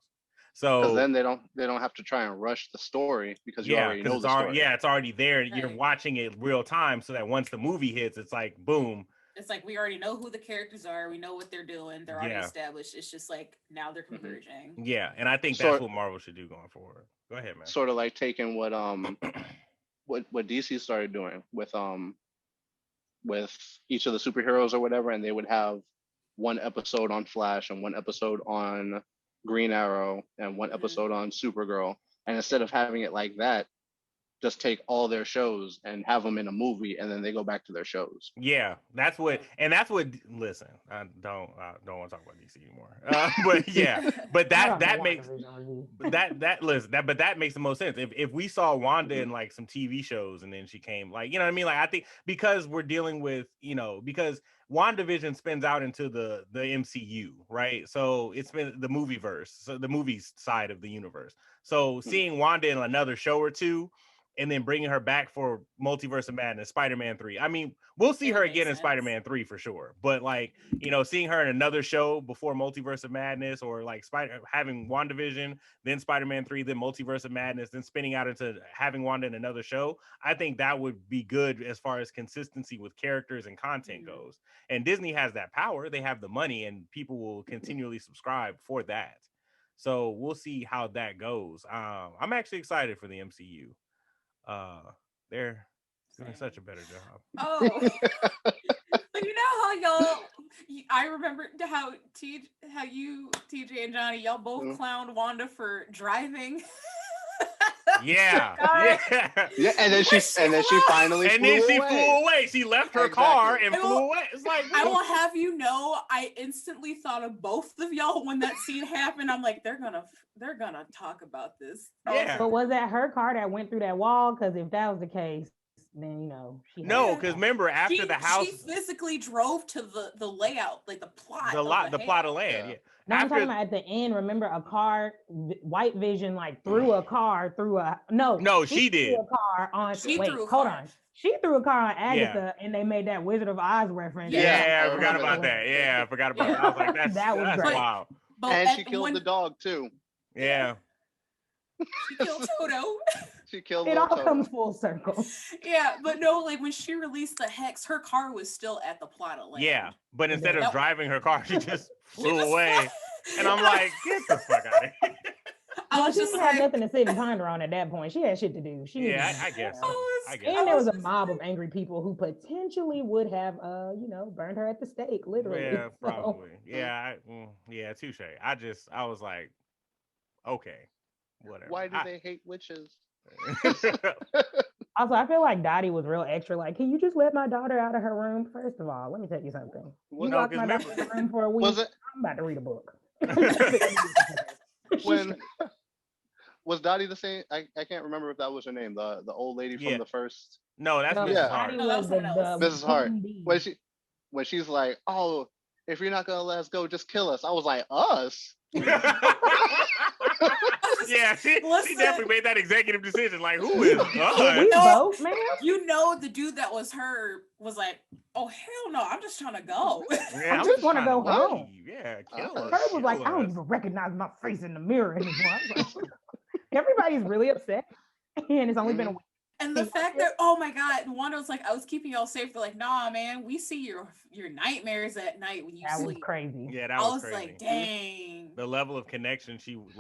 So then they don't have to try and rush the story because you already know the story. It's already there. Right. You're watching it real time, so that once the movie hits, it's like boom. It's like we already know who the characters are. We know what they're doing. They're already established. It's just like now they're converging. Yeah, and I think that's what Marvel should do going forward. Go ahead, man. Sort of like taking what DC started doing with each of the superheroes or whatever, and they would have one episode on Flash and one episode on Green Arrow and one episode on Supergirl. And instead of having it like that, just take all their shows and have them in a movie, and then they go back to their shows. Yeah, that's what. Listen, I don't want to talk about DC anymore. But yeah, but that makes that makes the most sense. If we saw Wanda in like some TV shows, and then she came, like, you know what I mean? Like, I think because we're dealing with, because WandaVision spins out into the MCU, right? So it's been the movie verse, so the movie side of the universe. So seeing Wanda in another show or two, and then bringing her back for Multiverse of Madness, Spider-Man 3. I mean, we'll see her again in Spider-Man 3 for sure. But like, seeing her in another show before Multiverse of Madness, or like having WandaVision, then Spider-Man 3, then Multiverse of Madness, then spinning out into having Wanda in another show, I think that would be good as far as consistency with characters and content goes. And Disney has that power. They have the money, and people will continually subscribe for that. So we'll see how that goes. I'm actually excited for the MCU. They're doing such a better job. Oh, so you know how y'all, I remember how you, TJ and Johnny, y'all both clowned Wanda for driving. Yeah. And then she finally flew away. She left her car and flew away. It's like, I will have you know, I instantly thought of both of y'all when that scene happened. I'm like, they're gonna talk about this. Yeah. But was that her car that went through that wall? Because if that was the case, then because remember, after the house, she physically drove to the layout, like the plot of land. Yeah. No, I'm talking about at the end. Remember, a car, White Vision, like threw a car through a she did. Threw a car on. She threw a car on Agatha, and they made that Wizard of Oz reference. Yeah, I forgot about that. Yeah, I forgot about that. I was like, that's wild. And she killed the dog too. Yeah. She killed Toto. It all comes full circle. Yeah, but no, like when she released the hex, her car was still at the plot of land. Yeah, but instead of driving her car, she just flew away. And I'm like, get the fuck out of here. She didn't have nothing to sit and ponder on at that point. She had shit to do. I guess. And there was a mob of angry people who potentially would have, burned her at the stake, literally. Yeah, probably. Yeah, touche. I was like, okay, whatever. Why do they hate witches? Also, I feel like Dottie was real extra. Like, can you just let my daughter out of her room? First of all, let me tell you something. You locked my daughter in the room for a week. I'm about to read a book. Was Dottie the same? I can't remember if that was her name. The old lady from the first. No, that's Mrs. Hart. Mrs. Hart. When she's like, "Oh, if you're not gonna let us go, just kill us." I was like, "Us." Yeah, she definitely made that executive decision. Like, who is us? The dude that was her was like, "Oh hell no, I'm just trying to go. I just want to go home." Yeah, kill us. Her was like, "I don't even recognize my face in the mirror anymore." Like, everybody's really upset, and it's only been a week. And the fact that, oh my God, Wanda was like, I was keeping y'all safe. They're like, nah, man, we see your nightmares at night when you sleep. That was crazy. Yeah, that was crazy. I was like, dang. The level of connection she was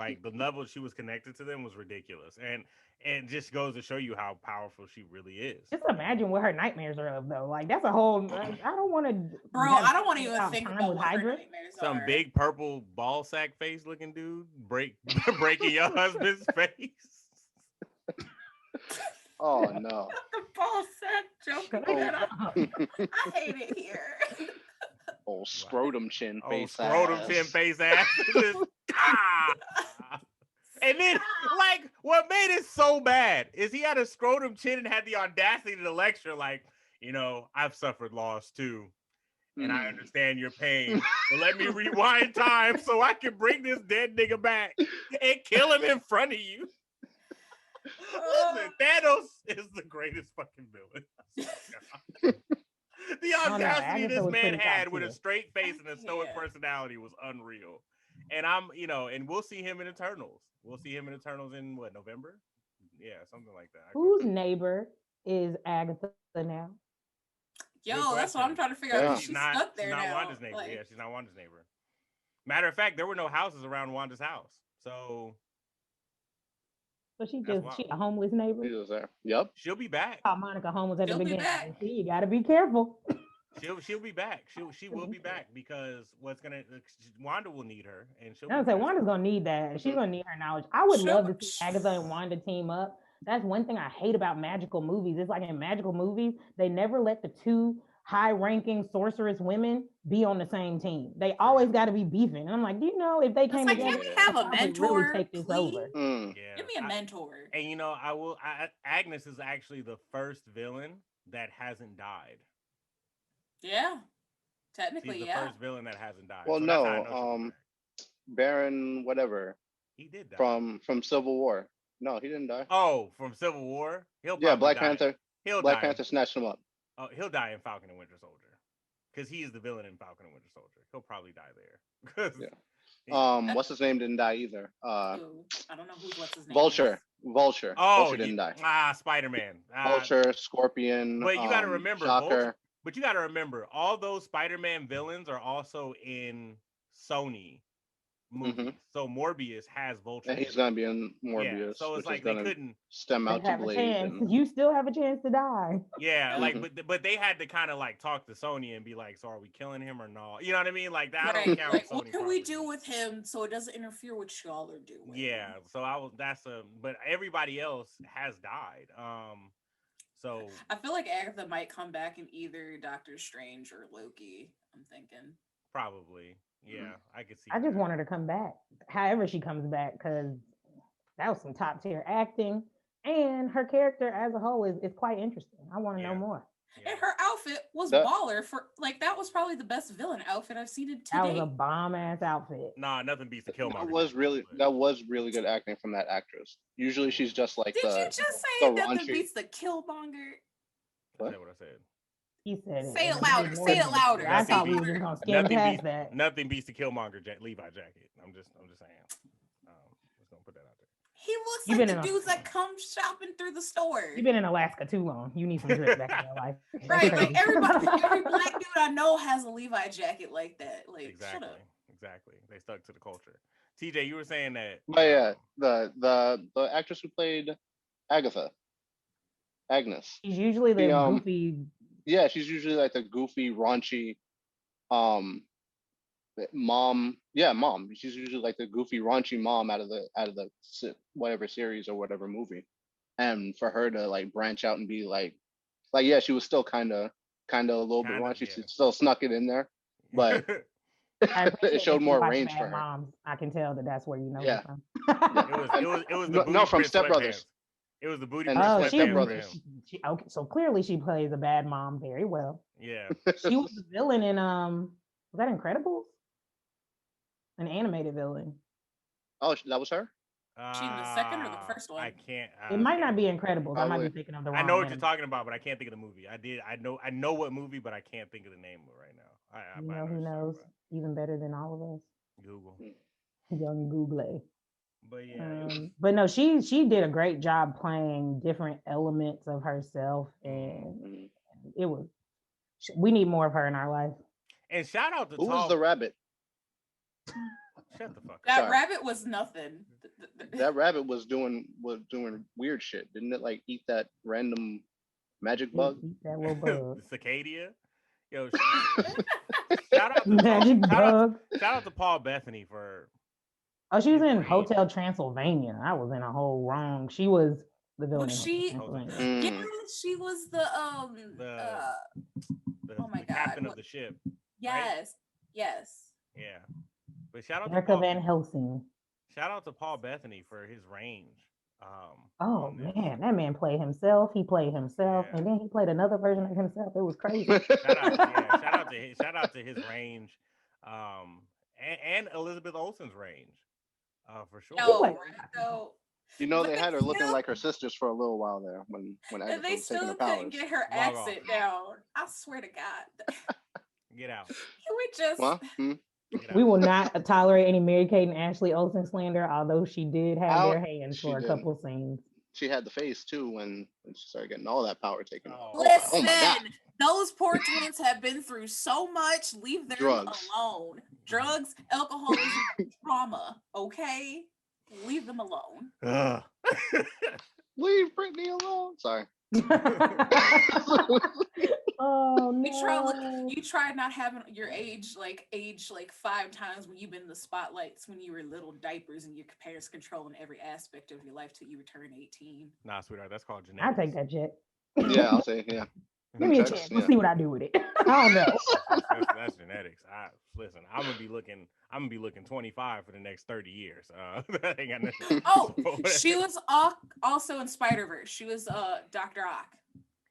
connected to them was ridiculous. And it just goes to show you how powerful she really is. Just imagine what her nightmares are of, though. Like, that's a whole, I don't want to. Bro, I don't want to even think about what her nightmares are. Some big purple ball sack face looking dude breaking your husband's face. Oh no. The ball sack joke. I hate it here. Old scrotum chin face ass. Scrotum chin face ass. And then, like, what what made it so bad is he had a scrotum chin and had the audacity to lecture like, I've suffered loss too. And I understand your pain. But let me rewind time so I can bring this dead nigga back and kill him in front of you. Listen, Thanos is the greatest fucking villain. The audacity this man had with a straight face and a stoic personality was unreal. And and we'll see him in Eternals. We'll see him in Eternals in what, November? Yeah, something like that. Whose neighbor is Agatha now? Yo, that's what I'm trying to figure out. She's stuck there now. She's not Wanda's neighbor. Yeah, she's not Wanda's neighbor. Matter of fact, there were no houses around Wanda's house. So she a homeless neighbor. She was there. Yep. She'll be back. Oh, Monica homeless at the beginning. You gotta be careful. She'll be back. She will be back because Wanda will need her, and she'll. I was say Wanda's gonna need that. She's gonna need her knowledge. I would love to see Agatha and Wanda team up. That's one thing I hate about magical movies. It's like in magical movies, they never let the two high-ranking sorceress women be on the same team. They always got to be beefing. And I'm like, do you know if they came together? Can we have a mentor? Really take this over. Yeah. Give me a mentor. And Agnes is actually the first villain that hasn't died. Yeah, technically, She's the first villain that hasn't died. Well, so no, Baron, whatever. He did die from Civil War. No, he didn't die. Oh, from Civil War? Black Panther. Black Panther snatched him up. Oh, he'll die in Falcon and Winter Soldier because he is the villain in Falcon and Winter Soldier. He'll probably die there. Yeah. What's his name didn't die either. I don't know what's his name. Vulture. Oh, Vulture didn't die. Spider-Man. Vulture, Scorpion. But you got to remember, Shocker. But you got to remember, all those Spider-Man villains are also in Sony movies. So Morbius has Vulture. And he's gonna be in Morbius. Yeah, so it's like they couldn't stem out to Blade. You still have a chance to die. Yeah, like but they had to kind of like talk to Sony and be like, so are we killing him or not? You know what I mean? Like that. Don't count. Like, what can we do with him so it doesn't interfere with what y'all are doing? Yeah. So but everybody else has died. So I feel like Agatha might come back in either Doctor Strange or Loki. I'm thinking probably. Yeah, I could see. I just want her to come back, however she comes back, because that was some top tier acting, and her character as a whole is quite interesting. I want to know more. Yeah. And her outfit was baller for that was probably the best villain outfit I've seen today. That was a bomb ass outfit. Nah, nothing beats the Killmonger. That was really good acting from that actress. Usually she's just like Did you just say nothing beats the Killmonger? What? That's what I said. He said it. Say it louder. Say it louder. I thought we were just gonna skim past that. Nothing beats the Killmonger Levi jacket. I'm just saying. Just gonna put that out there. He looks like the dudes that come shopping through the store. You've been in Alaska too long. You need some drip back in your life. Right, like every black dude I know has a Levi jacket like that. Like, exactly, shut up. Exactly. They stuck to the culture. TJ, you were saying that. But yeah, the actress who played Agatha, Agnes. She's usually the goofy. Yeah, she's usually like the goofy, raunchy, mom. Yeah, mom. She's usually like the goofy, raunchy mom out of the whatever series or whatever movie. And for her to like branch out and be like yeah, she was still kind of a little bit raunchy. Yeah. She still snuck it in there, but it showed more range for her. Moms, I can tell that's where you know. Yeah, from. it was the from Step Brothers. It was the booty. Step Brothers. Okay, so clearly she plays a bad mom very well. Yeah, she was the villain in was that Incredibles? An animated villain. Oh, that was her. She in the second or the first one? I can't. It might not be Incredibles. I might be thinking of the wrong. I know what you're talking about, but I can't think of the movie. I know what movie, but I can't think of the name of it right now. You know who knows even better than all of us? Google. Young Google. But yeah. But no, she did a great job playing different elements of herself, and it was. We need more of her in our life. And shout out to who was the rabbit? Shut the fuck up. That rabbit was nothing. That rabbit was doing weird shit. Didn't it like eat that random magic bug? Eat that little bug. The cicadia. Yo, shout out to magic bug. Shout out to Paul Bettany for. Oh, she was in Hotel Transylvania. I was in a whole wrong. She was the villain. Was she? Yeah, she was the oh my god, captain of the ship. Yes, right? Yes. Yeah. But shout out to Paul, Van Helsing. Shout out to Paul Bettany for his range. Oh man, that man played himself. He played himself, and then he played another version of himself. It was crazy. Shout out to his range, and Elizabeth Olsen's range, for sure. You know, they had her looking like her sisters for a little while there when Agatha they was taking her still powers. couldn't get her accent down. I swear to God. Get out. Can we just? Well, we will not tolerate any Mary-Kate and Ashley Olsen slander, although she did have their hands for a couple scenes. She had the face too when she started getting all that power taken. Listen, those poor twins have been through so much. Leave them alone. Drugs, alcoholism, trauma. Okay, leave them alone. Leave Brittany alone. Sorry. Oh no! You tried not having your age like 5 times when you've been in the spotlights when you were little diapers and your parents controlling every aspect of your life till you return 18. Nah, sweetheart, that's called genetics. I take that jet. Yeah, I'll say Give me a chance. We'll see what I do with it. I don't know. That's genetics. Listen, I'm gonna be looking 25 for the next 30 years. That ain't got nothing. Oh, she was also in Spider-Verse. She was Dr. Ock.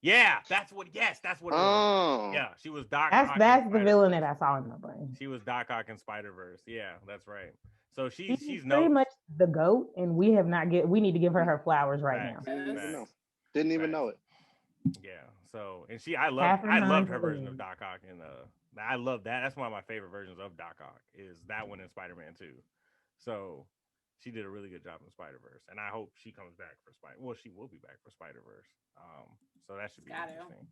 Yeah, that's what. Yes, that's what. It was. Yeah, she was Doc. That's the villain that I saw in my brain. She was Doc Ock in Spider-Verse. Yeah, that's right. So she's pretty much the GOAT, and we need to give her flowers right now. Didn't even know it. Yeah. So I loved her version of Doc Ock, and I love that. That's one of my favorite versions of Doc Ock is that one in Spider-Man 2. So she did a really good job in Spider-Verse, and I hope she comes back for Spider. Well, she will be back for Spider-Verse. So that should be interesting.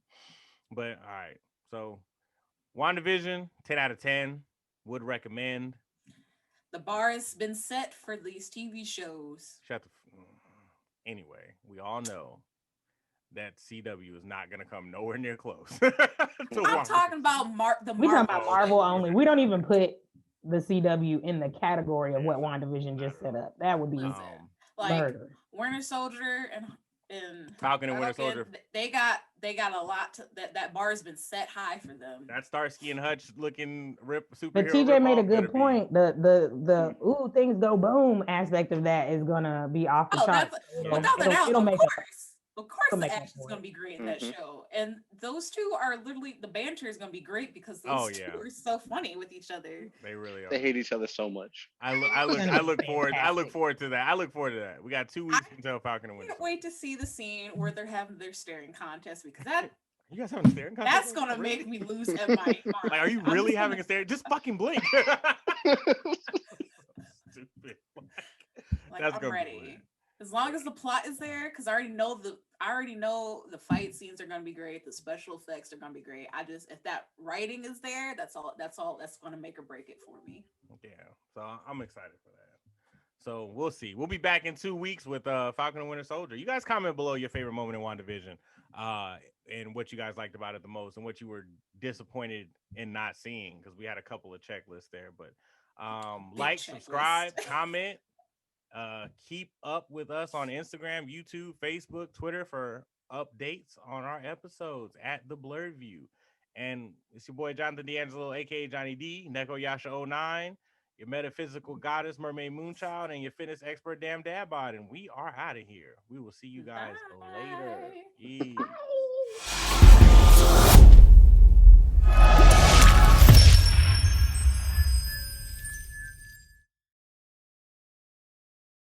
But all right, so WandaVision, 10 out of 10. Would recommend. The bar has been set for these TV shows. Anyway, we all know that CW is not going to come nowhere near close. I'm talking about We're talking about Marvel only. We don't even put the CW in the category of what WandaVision just set up. That would be murder. Winter Soldier and Falcon and Winter Soldier. They got a lot that bar has been set high for them. That Starsky and Hutch looking superhero. But TJ made a good point. The ooh things go boom aspect of that is gonna be off the charts. Without a doubt, of course the action's gonna be great in that show. And those two are literally, the banter is gonna be great because those two are so funny with each other. They really are. They hate each other so much. I look forward to that. We got 2 weeks until Falcon and Winter. I can't wait to see the scene where they're having their staring contest because that you guys having a staring contest? That's gonna make me lose my mind. Like, are you really having a staring? Just fucking blink. Stupid. I'm ready. As long as the plot is there, because I already know the fight scenes are gonna be great, the special effects are gonna be great. If that writing is there, that's gonna make or break it for me. Yeah, so I'm excited for that. So we'll see. We'll be back in 2 weeks with Falcon and Winter Soldier. You guys comment below your favorite moment in WandaVision, and what you guys liked about it the most, and what you were disappointed in not seeing, because we had a couple of checklists there. But like, subscribe, comment. Keep up with us on Instagram, YouTube, Facebook, Twitter for updates on our episodes at The Blurred View. And it's your boy Jonathan D'Angelo, aka Johnny D, Neko Yasha 09, your metaphysical goddess Mermaid Moonchild, and your fitness expert Damn Dad Bod. And we are out of here. We will see you guys later.